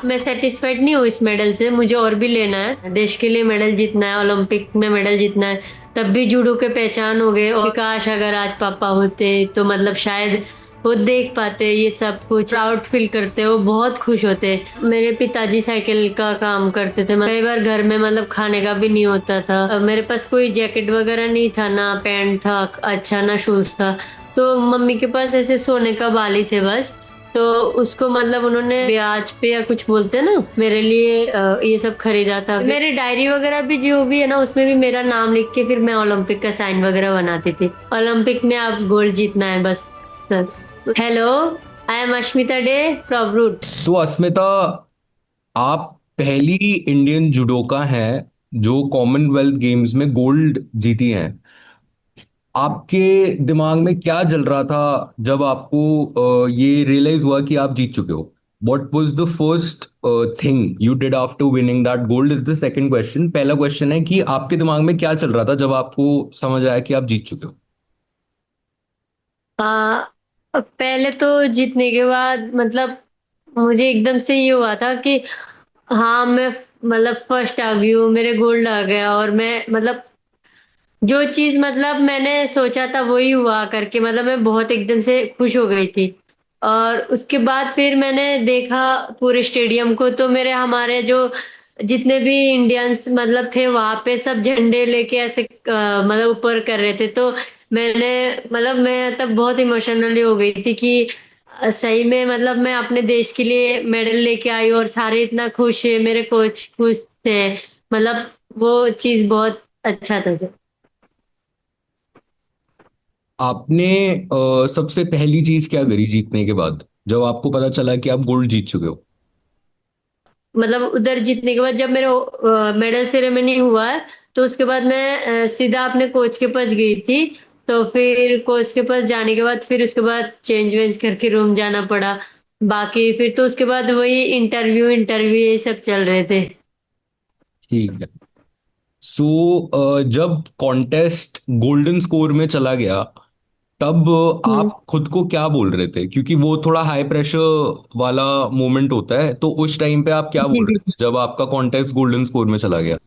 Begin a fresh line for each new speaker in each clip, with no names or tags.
मैं सेटिस्फाइड नहीं हूँ इस मेडल से, मुझे और भी लेना है, देश के लिए मेडल जीतना है, ओलंपिक में मेडल जीतना है। तब भी जूडो के पहचान हो गए, और काश अगर आज पापा होते तो मतलब शायद वो देख पाते ये सब कुछ, प्राउड फील करते, वो बहुत खुश होते। मेरे पिताजी साइकिल का काम करते थे, कई बार घर में मतलब खाने का भी नहीं होता था, मेरे पास कोई जैकेट वगैरह नहीं था, ना पैंट था अच्छा, ना शूज था। तो मम्मी के पास ऐसे सोने का बाली थे बस। तो उसको मतलब उन्होंने ब्याज पे या कुछ बोलते हैं ना, मेरे लिए ये सब खरीदा था। मेरी डायरी वगैरह भी जो भी है ना, उसमें भी मेरा नाम लिख के फिर मैं ओलंपिक का साइन वगैरह बनाती थी। ओलंपिक में आप गोल्ड जीतना है बस sir. Hello, I am Ashmita Dey from root.
तो अस्मिता, आप पहली इंडियन जुडोका हैं जो कॉमनवेल्थ गेम्स में गोल्ड जीती हैं। आपके दिमाग में क्या चल रहा था जब आपको ये रियलाइज हुआ कि आप जीत चुके हो? What was the first thing you did after winning that gold is the second question. पहला क्वेश्चन है कि आपके दिमाग में क्या चल रहा था जब आपको समझ आया कि आप जीत चुके हो?
आ, पहले तो जीतने के बाद मतलब मुझे एकदम से ये हुआ था कि हाँ मैं मतलब फर्स्ट आ गई हूँ, मेरे गोल्ड आ गया, और मैं मतलब जो चीज मतलब मैंने सोचा था वही हुआ करके मतलब मैं बहुत एकदम से खुश हो गई थी। और उसके बाद फिर मैंने देखा पूरे स्टेडियम को, तो मेरे हमारे जो जितने भी इंडियंस मतलब थे वहां पे सब झंडे लेके ऐसे मतलब ऊपर कर रहे थे। तो मैंने मतलब मैं तब बहुत इमोशनली हो गई थी कि सही में मतलब मैं अपने देश के लिए मेडल लेके आई, और सारे इतना खुश है, मेरे कोच खुश थे, मतलब वो चीज बहुत अच्छा था सर।
आपने सबसे पहली चीज क्या करी जीतने के बाद, जब आपको पता चला कि आप गोल्ड जीत चुके हो?
मतलब उधर जीतने के बाद जब मेरा मेडल सेरेमनी हुआ है, तो उसके बाद मैं सीधा अपने कोच के पास गई थी। तो फिर कोच के पास जाने के बाद फिर उसके बाद चेंज वेंज करके रूम जाना पड़ा। बाकी फिर तो उसके बाद वही इंटरव्यू इंटरव्यू ये सब चल रहे थे।
ठीक है। सो जब कॉन्टेस्ट गोल्डन स्कोर में चला गया, तब
हम्म।
आप खुद को क्या बोल रहे थे? क्योंकि वो थोड़ा हाई प्रेशर वाला मोमेंट होता है, तो उस टाइम पे आप क्या
जी
बोल
जी।
रहे थे जब आपका कॉन्टेस्ट गोल्डन स्कोर में चला गया?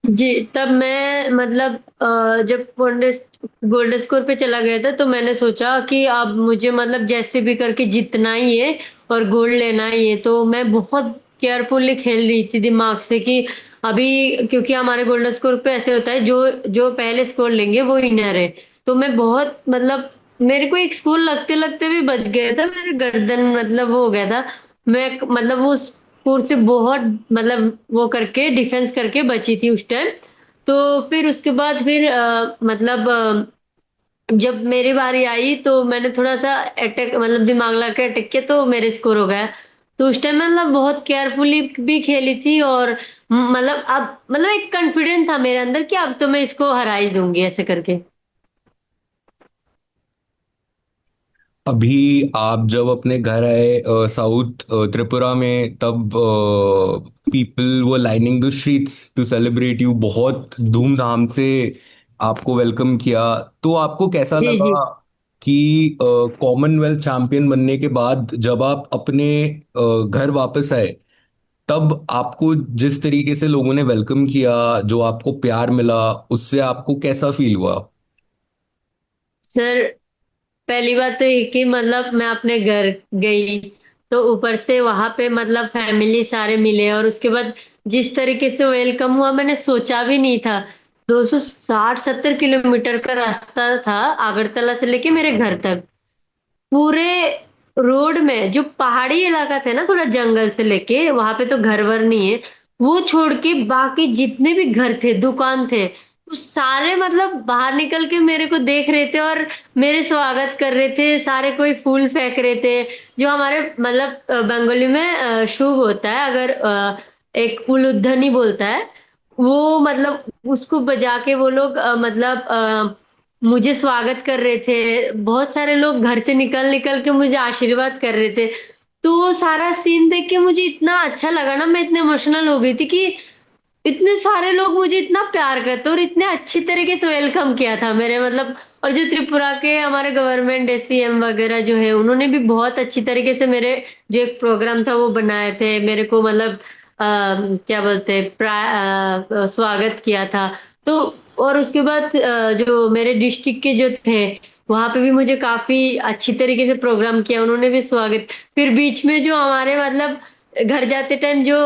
जी, तब मैं मतलब जब गोल्डन स्कोर पे चला गया था, तो मैंने सोचा कि अब मुझे मतलब जैसे भी करके जीतना ही है और गोल्ड लेना ही है। तो मैं बहुत केयरफुली खेल रही थी दिमाग से कि अभी क्योंकि हमारे गोल्डन स्कोर पे ऐसे होता है, जो जो पहले स्कोर लेंगे वो विनर है। तो मैं बहुत मतलब मेरे को एक स्कोर लगते लगते भी बच गया था, मेरे गर्दन मतलब वो हो गया था। मैं मतलब वो स्कोर से बहुत मतलब वो करके डिफेंस करके बची थी उस टाइम। तो फिर उसके बाद फिर मतलब जब मेरी बारी आई तो मैंने थोड़ा सा अटैक मतलब दिमाग लगा के अटैक किया, तो मेरे स्कोर हो गया। तो उस टाइम मतलब बहुत केयरफुली भी खेली थी, और मतलब अब मतलब एक कॉन्फिडेंस था मेरे अंदर कि अब तो मैं इसको हरा ही दूंगी ऐसे करके।
अभी आप जब अपने घर आए साउथ त्रिपुरा में, तब पीपल वो lining the streets to celebrate you, बहुत धूमधाम से आपको वेलकम किया। तो आपको कैसा
जी
लगा
जी।
कि कॉमनवेल्थ चैंपियन बनने के बाद जब आप अपने घर वापस आए, तब आपको जिस तरीके से लोगों ने वेलकम किया, जो आपको प्यार मिला, उससे आपको कैसा फील हुआ?
सर, पहली बात तो ये कि मतलब मैं अपने घर गई, तो ऊपर से वहां पे मतलब फैमिली सारे मिले, और उसके बाद जिस तरीके से वेलकम हुआ मैंने सोचा भी नहीं था। 260-70 किलोमीटर का रास्ता था अगरतला से लेके मेरे घर तक। पूरे रोड में जो पहाड़ी इलाका थे ना, थोड़ा जंगल से लेके वहां पे तो घर वर नहीं है, वो छोड़ के बाकी जितने भी घर थे दुकान थे, वो सारे मतलब बाहर निकल के मेरे को देख रहे थे और मेरे स्वागत कर रहे थे, सारे कोई फूल फेंक रहे थे। जो हमारे मतलब बंगाली में शुभ होता है, अगर एक उलुध्वनि बोलता है, वो मतलब उसको बजा के वो लोग मतलब मुझे स्वागत कर रहे थे। बहुत सारे लोग घर से निकल निकल के मुझे आशीर्वाद कर रहे थे। तो वो सारा सीन देख के मुझे इतना अच्छा लगा ना, मैं इतने इमोशनल हो गई थी कि इतने सारे लोग मुझे इतना प्यार करते और इतने अच्छी तरीके से वेलकम किया था मेरे मतलब और जो त्रिपुरा के हमारे गवर्नमेंट सीएम वगैरह जो है, उन्होंने भी बहुत अच्छी तरीके से मेरे जो एक प्रोग्राम था वो बनाए थे, मेरे को मतलब क्या बोलते हैं, स्वागत किया था। तो और उसके बाद जो मेरे डिस्ट्रिक्ट के जो थे, वहां पे भी मुझे काफी अच्छी तरीके से प्रोग्राम किया, उन्होंने भी स्वागत। फिर बीच में जो हमारे मतलब घर जाते टाइम जो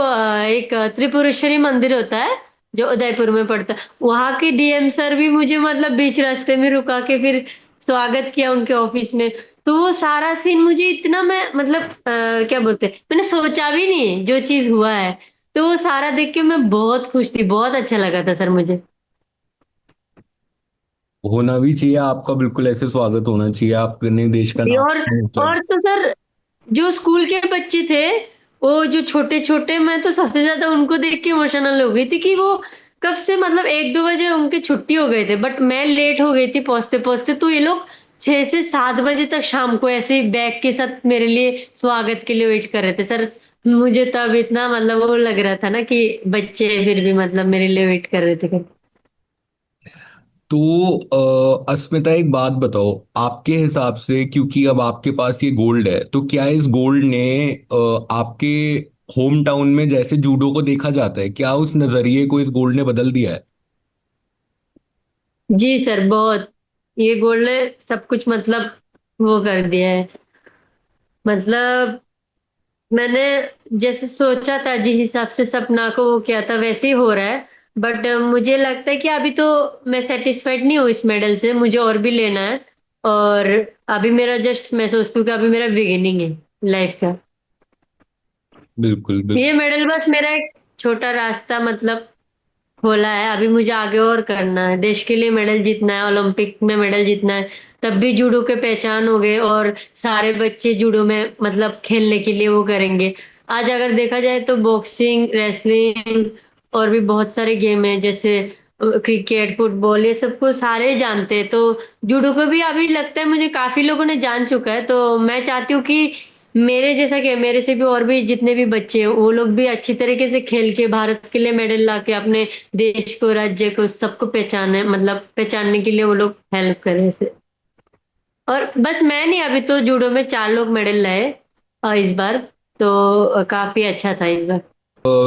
एक त्रिपुरेश्वरी मंदिर होता है जो उदयपुर में पड़ता है, वहां के डीएम सर भी मुझे मतलब बीच रास्ते में रुका के फिर स्वागत किया उनके ऑफिस में। तो वो सारा सीन मुझे इतना, मैं मतलब क्या बोलते हैं, मैंने सोचा भी नहीं जो चीज हुआ है। तो वो सारा देख के मैं बहुत खुश थी, बहुत अच्छा लगा था सर मुझे।
होना भी चाहिए आपका, बिल्कुल ऐसे स्वागत होना चाहिए, आपने देश का नाम
और
ऊंचा।
और तो सर जो स्कूल के बच्चे थे, वो जो छोटे छोटे, मैं तो सबसे ज्यादा उनको देख के इमोशनल हो गई थी कि वो कब से मतलब 1-2 बजे उनकी छुट्टी हो गए थे, बट मैं लेट हो गई थी पहुंचते पहुंचते, तो ये लोग 6 से 7 बजे तक शाम को ऐसे ही बैग के साथ मेरे लिए स्वागत के लिए वेट कर रहे थे सर। मुझे तब इतना मतलब वो लग रहा था ना कि बच्चे फिर भी मतलब मेरे लिए वेट कर रहे थे।
तो अस्मिता एक बात बताओ, आपके हिसाब से, क्योंकि अब आपके पास ये गोल्ड है, तो क्या इस गोल्ड ने आपके होम टाउन में जैसे जूडो को देखा जाता है, क्या उस नजरिए को इस गोल्ड ने बदल दिया है?
जी सर, बहुत। ये गोल्ड ने सब कुछ मतलब वो कर दिया है। मतलब मैंने जैसे सोचा था, जिस हिसाब से सपना को वो किया था, वैसे ही हो रहा है। बट मुझे लगता है कि अभी तो मैं सेटिस्फाइड नहीं हूँ इस मेडल से, मुझे और भी लेना है। और अभी मेरा जस्ट, मैं सोचती हूँ कि अभी मेरा बिगिनिंग है लाइफ का।
बिल्कुल बिल्कुल।
ये मेडल बस मेरा एक छोटा रास्ता मतलब खोला है, अभी मुझे आगे और करना है, देश के लिए मेडल जीतना है, ओलंपिक में मेडल जीतना है। तब भी जूडो के पहचान हो गए और सारे बच्चे जूडो में मतलब खेलने के लिए वो करेंगे। आज अगर देखा जाए तो बॉक्सिंग, रेसलिंग और भी बहुत सारे गेम हैं, जैसे क्रिकेट, फुटबॉल, ये सबको सारे जानते हैं। तो जूडो को भी अभी लगता है मुझे काफी लोगों ने जान चुका है। तो मैं चाहती हूँ कि मेरे जैसा क्या, मेरे से भी और भी जितने भी बच्चे हैं, वो लोग भी अच्छी तरीके से खेल के भारत के लिए मेडल ला के अपने देश को, राज्य को, सबको पहचाने, मतलब पहचानने के लिए वो लोग हेल्प करें ऐसे। और बस मैं नहीं, अभी तो जूडो में 4 लोग मेडल लाए इस बार। तो काफी अच्छा था इस बार।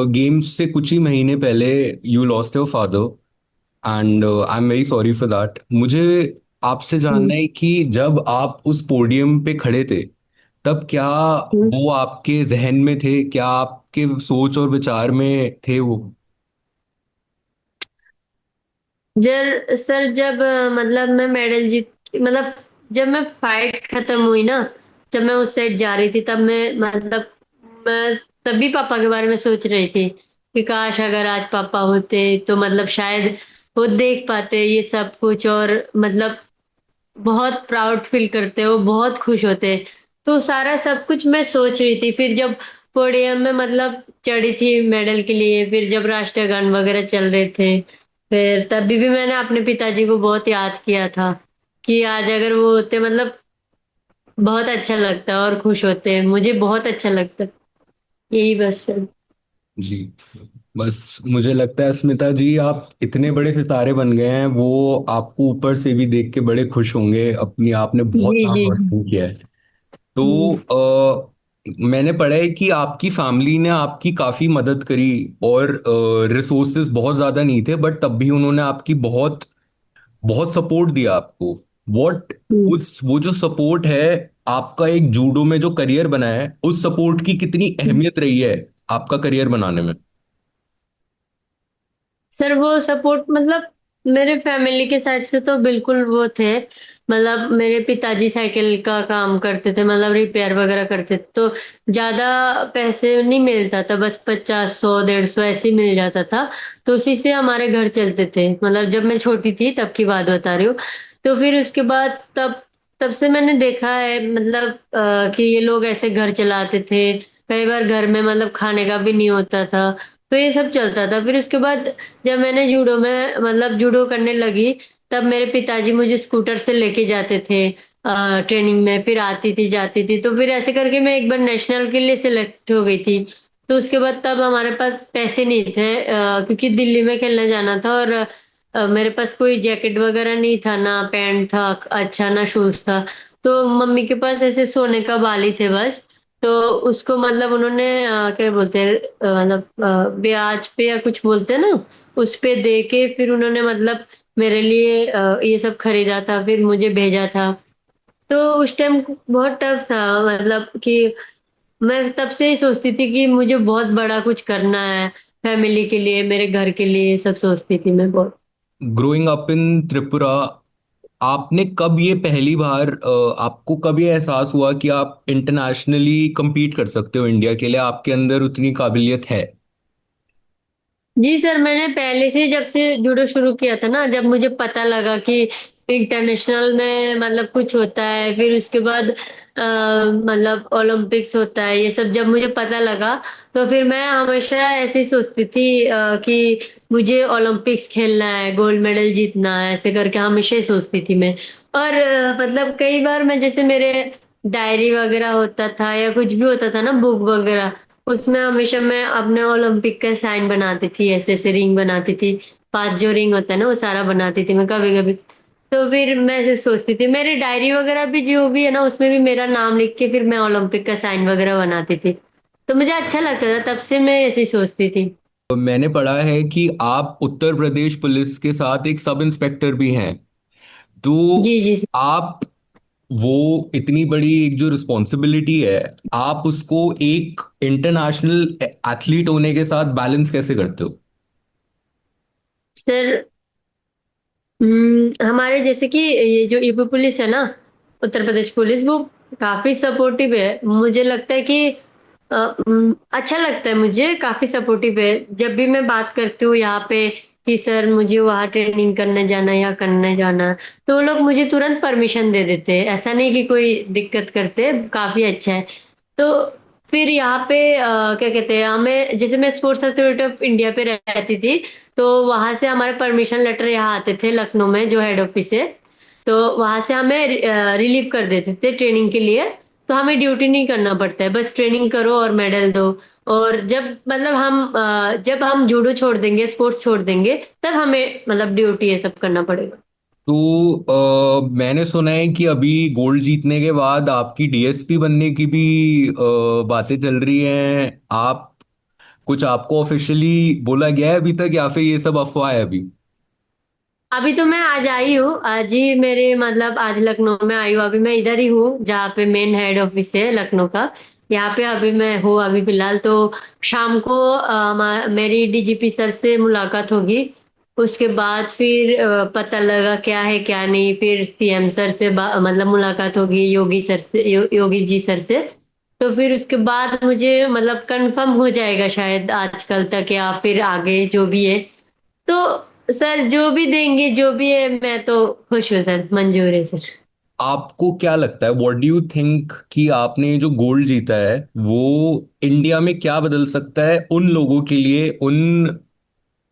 गेम्स से कुछ ही महीने पहले you lost your father, and I am very sorry for that. मुझे आपसे जानना
हम्म,
है कि जब आप उस पोडियम पे खड़े थे, तब क्या
हम्म।
वो आपके जहन में थे, क्या आपके सोच और विचार में थे वो?
सर जब मतलब मैं मेडल जीत, मतलब जब मैं फाइट खत्म हुई ना, जब मैं उस साइड जा रही थी, तब मैं मतलब मैं तभी पापा के बारे में सोच रही थी कि काश अगर आज पापा होते तो मतलब शायद वो देख पाते ये सब कुछ, और मतलब बहुत प्राउड फील करते, वो बहुत खुश होते। तो सारा सब कुछ मैं सोच रही थी। फिर जब पोडियम में मतलब चढ़ी थी मेडल के लिए, फिर जब राष्ट्रीय गान वगैरह चल रहे थे, फिर तभी भी मैंने अपने पिताजी को बहुत याद किया था कि आज अगर वो होते मतलब बहुत अच्छा लगता और खुश होते, मुझे बहुत अच्छा लगता। यही बस है।
जी। बस मुझे लगता है स्मिता जी, आप इतने बड़े सितारे बन गए हैं, वो आपको ऊपर से भी देख के बड़े खुश होंगे, अपनी आपने बहुत
जी
नाम
जी जी।
रोशन किया है। तो
हम्म,
मैंने पढ़ा है कि आपकी फैमिली ने आपकी काफी मदद करी, और रिसोर्सेज बहुत ज्यादा नहीं थे, बट तब भी उन्होंने आपकी बहुत बहुत सपोर्ट दिया आपको। व्हाट,
हम्म।
उस वो जो सपोर्ट है, आपका एक जूडो में जो करियर बना है, उस सपोर्ट की कितनी अहमियत रही है आपका करियर बनाने में?
सर वो सपोर्ट मतलब मेरे फैमिली के साइड से तो बिल्कुल वो थे। मतलब मेरे पिताजी साइकिल का काम करते थे, मतलब रिपेयर वगैरह करते थे, तो ज्यादा पैसे नहीं मिलता था, बस 50, 100, 150 ऐसे ही मिल जाता था। तो उसी से हमारे घर चलते थे, मतलब जब मैं छोटी थी तब की बात बता रही हूँ। तो फिर उसके बाद तब तब से मैंने देखा है मतलब कि ये लोग ऐसे घर चलाते थे। कई बार घर में मतलब खाने का भी नहीं होता था, तो ये सब चलता था। फिर उसके बाद जब मैंने जूडो में मतलब जूडो करने लगी, तब मेरे पिताजी मुझे स्कूटर से लेके जाते थे ट्रेनिंग में, फिर आती थी जाती थी। तो फिर ऐसे करके मैं एक बार नेशनल के लिए सिलेक्ट हो गई थी। तो उसके बाद तब हमारे पास पैसे नहीं थे, क्योंकि दिल्ली में खेलने जाना था, और मेरे पास कोई जैकेट वगैरह नहीं था, ना पैंट था अच्छा, ना शूज था। तो मम्मी के पास ऐसे सोने का बाली थे बस। तो उसको मतलब उन्होंने क्या बोलते हैं, मतलब ब्याज पे या कुछ बोलते हैं ना, उस पे दे के फिर उन्होंने मतलब मेरे लिए ये सब खरीदा था, फिर मुझे भेजा था। तो उस टाइम बहुत टफ था, मतलब कि मैं तब से ही सोचती थी कि मुझे बहुत बड़ा कुछ करना है, फैमिली के लिए, मेरे घर के लिए, ये सब सोचती थी मैं बहुत।
ग्रोइंग अप इन त्रिपुरा, आपने कब ये पहली बार आपको कब ये एहसास हुआ कि आप इंटरनेशनली compete कर सकते हो इंडिया के लिए, आपके अंदर उतनी काबिलियत है?
जी सर, मैंने पहले से जब से जूडो शुरू किया था ना, जब मुझे पता लगा कि इंटरनेशनल में मतलब कुछ होता है, फिर उसके बाद मतलब ओलंपिक्स होता है, ये सब जब मुझे पता लगा, तो फिर मैं हमेशा ऐसे ही सोचती थी कि मुझे ओलंपिक्स खेलना है, गोल्ड मेडल जीतना है, ऐसे करके हमेशा ही सोचती थी मैं। और मतलब कई बार मैं जैसे मेरे डायरी वगैरह होता था या कुछ भी होता था ना, बुक वगैरह, उसमें हमेशा मैं अपने ओलंपिक का साइन बनाती थी, ऐसे ऐसे रिंग बनाती थी। 5 जो रिंग होता है ना, वो सारा बनाती थी मैं कभी कभी। तो फिर मैं ऐसे सोचती थी, मेरी डायरी वगैरह भी जो भी है ना, उसमें भी मेरा नाम लिख के फिर मैं ओलंपिक का साइन वगैरह बनाती थी। तो मुझे अच्छा लगता था, तब से मैं ऐसे ही सोचती थी।
तो मैंने पढ़ा है कि आप उत्तर प्रदेश पुलिस के साथ एक सब इंस्पेक्टर भी हैं। तो
जी जी।
आप वो इतनी बड़ी एक जो रिस्पॉन्सिबिलिटी है, आप उसको एक इंटरनेशनल एथलीट होने के साथ बैलेंस कैसे करते हो?
सर, हमारे जैसे कि ये जो यूपी पुलिस है ना, उत्तर प्रदेश पुलिस, वो काफी सपोर्टिव है। मुझे लगता है कि अच्छा लगता है, मुझे काफी सपोर्टिव है। जब भी मैं बात करती हूँ यहाँ पे कि सर मुझे वहाँ ट्रेनिंग करने जाना है या करने जाना है, तो वो लोग मुझे तुरंत परमिशन दे देते हैं, ऐसा नहीं कि कोई दिक्कत करते, काफी अच्छा है। तो फिर यहाँ पे क्या कहते हैं, हमें जैसे मैं स्पोर्ट्स अथॉरिटी ऑफ इंडिया पे रहती थी, तो वहां से हमारे परमिशन लेटर यहाँ आते थे लखनऊ में, जो हेड ऑफिस है। तो वहां से हमें रिलीव कर देते थे ट्रेनिंग के लिए। तो हमें ड्यूटी नहीं करना पड़ता है, बस ट्रेनिंग करो और मेडल दो। और जब मतलब जब हम जूडो छोड़ देंगे, स्पोर्ट्स छोड़ देंगे, तब हमें मतलब ड्यूटी ये सब करना पड़ेगा।
मैंने सुना है कि अभी गोल्ड जीतने के बाद आपकी डीएसपी बनने की भी बातें चल रही हैं। आप कुछ आपको ऑफिशियली बोला गया है अभी तक, या फिर ये सब अफवाह है अभी?
अभी तो मैं आज आई हूँ, आज ही मेरे मतलब आज लखनऊ में आई हूँ। अभी मैं इधर ही हूँ जहाँ पे मेन हेड ऑफिस है लखनऊ का। यहाँ पे अभी मैं हूँ अभी फिलहाल। तो शाम को मेरी डीजीपी सर से मुलाकात होगी। उसके बाद फिर पता लगा क्या है क्या नहीं, फिर सीएम सर से मतलब मुलाकात होगी, योगी सर से, योगी जी सर से। तो फिर उसके बाद मुझे मतलब कंफर्म हो जाएगा शायद आजकल तक, या फिर आगे जो भी है। तो सर जो भी देंगे, जो भी है, मैं तो खुश हूँ सर, मंजूर है सर।
आपको क्या लगता है, व्हाट डू यू थिंक, कि आपने जो गोल्ड जीता है वो इंडिया में क्या बदल सकता है उन लोगों के लिए, उन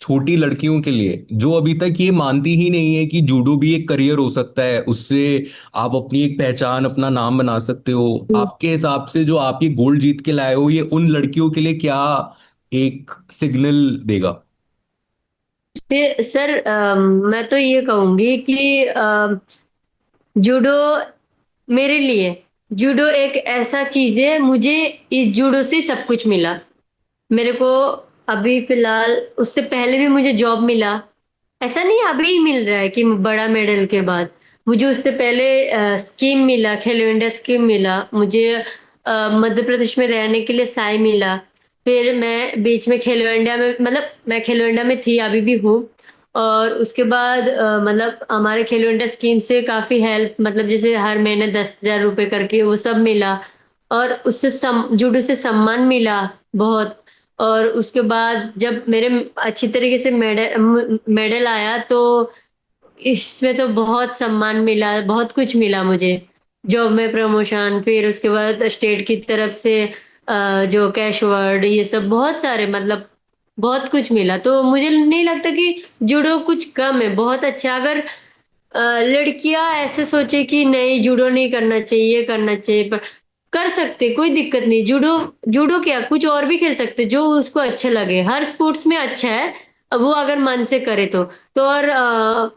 छोटी लड़कियों के लिए जो अभी तक ये मानती ही नहीं है कि जूडो भी एक करियर हो सकता है, उससे आप अपनी एक पहचान, अपना नाम बना सकते हो? आपके हिसाब से जो आप ये गोल्ड जीत के लाए हो, ये उन लड़कियों के लिए क्या एक सिग्नल देगा?
सर मैं तो ये कहूंगी कि जूडो मेरे लिए, जूडो एक ऐसा चीज है, मुझे इस जूडो से सब कुछ मिला। मेरे को अभी फिलहाल, उससे पहले भी मुझे जॉब मिला। ऐसा नहीं अभी ही मिल रहा है कि बड़ा मेडल के बाद। मुझे उससे पहले स्कीम मिला, खेलो इंडिया स्कीम मिला मुझे। मध्य प्रदेश में रहने के लिए साई मिला। फिर मैं बीच में खेलो इंडिया में, मतलब मैं खेलो इंडिया में थी, अभी भी हूँ। और उसके बाद मतलब हमारे खेलो इंडिया स्कीम से काफी हेल्प, मतलब जैसे हर महीने 10,000 रुपए करके वो सब मिला। और उससे जुडो से सम्मान मिला बहुत। और उसके बाद जब मेरे अच्छी तरीके से मेडल मेडल आया, तो इसमें तो बहुत सम्मान मिला, बहुत कुछ मिला मुझे। जॉब में प्रमोशन, फिर उसके बाद स्टेट की तरफ से जो कैश अवार्ड, ये सब बहुत सारे, मतलब बहुत कुछ मिला। तो मुझे नहीं लगता कि जूडो कुछ कम है, बहुत अच्छा। अगर लड़कियां ऐसे सोचे कि नहीं जूडो नहीं करना चाहिए, करना चाहिए, पर कर सकते, कोई दिक्कत नहीं। जूडो, जूडो क्या, कुछ और भी खेल सकते जो उसको अच्छा लगे। हर स्पोर्ट्स में अच्छा है, वो अगर मन से करे तो और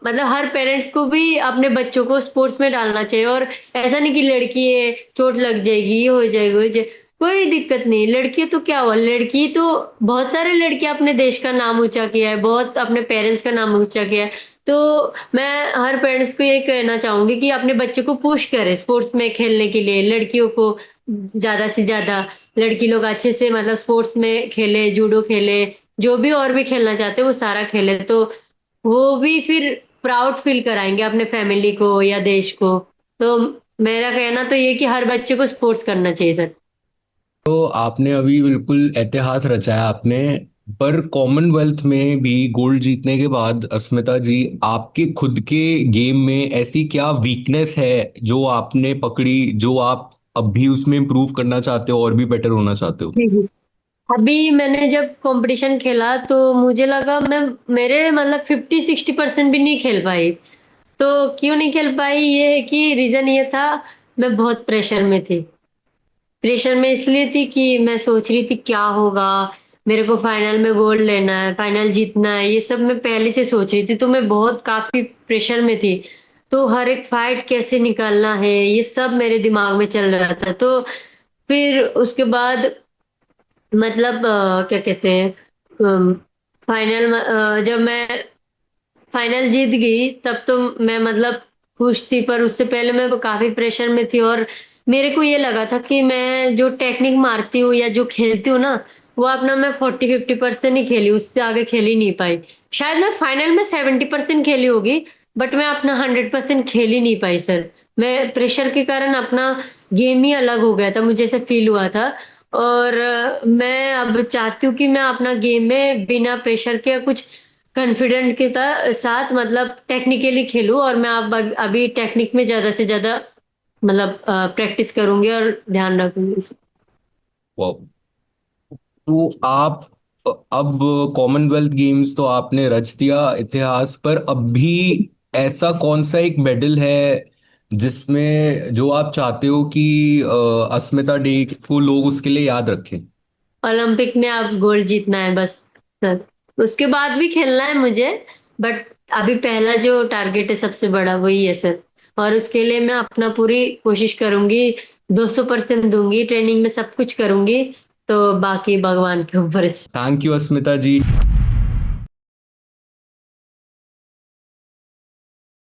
मतलब हर पेरेंट्स को भी अपने बच्चों को स्पोर्ट्स में डालना चाहिए। और ऐसा नहीं कि लड़की है चोट लग जाएगी, ये हो जाएगी, कोई दिक्कत नहीं। लड़की तो क्या हुआ, लड़की तो बहुत सारे लड़कियां अपने देश का नाम ऊंचा किया है, बहुत अपने पेरेंट्स का नाम ऊंचा किया है। तो मैं हर पेरेंट्स को ये कहना चाहूंगी कि अपने बच्चे को पुश करें स्पोर्ट्स में खेलने के लिए, लड़कियों को ज्यादा से ज्यादा। लड़की लोग अच्छे से मतलब स्पोर्ट्स में खेले, जूडो खेले, जो भी और भी खेलना चाहते हैं वो सारा खेले, तो वो भी फिर प्राउड फील कराएंगे अपने फैमिली को या देश को। तो मेरा कहना तो ये कि हर बच्चे को स्पोर्ट्स करना चाहिए सर।
तो आपने अभी बिल्कुल इतिहास रचाया आपने। पर कॉमनवेल्थ में भी गोल्ड जीतने के बाद अस्मिता जी, आपके खुद के गेम में ऐसी क्या वीकनेस है जो आपने पकड़ी, जो आप अब भी उसमें इम्प्रूव करना चाहते हो और भी बेटर होना चाहते हो?
जी, जी। अभी मैंने जब कंपटीशन खेला तो मुझे लगा मैं मेरे मतलब 50-60% भी नहीं खेल पाई। तो क्यों नहीं खेल पाई, ये है कि रीजन ये था, मैं बहुत प्रेशर में थी। प्रेशर में इसलिए थी कि मैं सोच रही थी क्या होगा, मेरे को फाइनल में गोल्ड लेना है, फाइनल जीतना है, ये सब मैं पहले से सोच रही थी। तो मैं बहुत काफी प्रेशर में थी। तो हर एक फाइट कैसे निकालना है ये सब मेरे दिमाग में चल रहा था। तो फिर उसके बाद मतलब क्या कहते हैं, फाइनल जब मैं फाइनल जीत गई तब तो मैं मतलब खुश थी, पर उससे पहले मैं काफी प्रेशर में थी। और मेरे को ये लगा था कि मैं जो टेक्निक मारती हूँ या जो खेलती हूँ ना, वो अपना मैं 40-50% ही खेली, उससे आगे खेल ही नहीं पाई। शायद मैं फाइनल में 70% खेली होगी, बट मैं अपना 100% खेल ही नहीं पाई सर। मैं प्रेशर के कारण अपना गेम ही अलग हो गया था, मुझे ऐसा फील हुआ था। और मैं अब चाहती हूँ कि मैं अपना गेम में बिना प्रेशर के कुछ कॉन्फिडेंट के साथ मतलब टेक्निकली खेलूं। और मैं अब अभी टेक्निक में ज्यादा से ज्यादा मतलब प्रैक्टिस करूंगी और ध्यान रखूंगी।
वाह। तो आप अब कॉमनवेल्थ गेम्स तो आपने रच दिया इतिहास, पर अब भी ऐसा कौन सा एक मेडल है जिसमें जो आप चाहते हो कि अस्मिता डे को लोग उसके लिए याद रखें?
ओलंपिक में आप गोल्ड जीतना है बस सर। उसके बाद भी खेलना है मुझे, बट अभी पहला जो टारगेट है सबसे बड़ा वही है सर। और उसके लिए मैं अपना पूरी कोशिश करूंगी, 200% दूंगी, ट्रेनिंग में सब कुछ करूंगी। तो बाकी भगवान के ऊपर।
Thank you Asmita ji.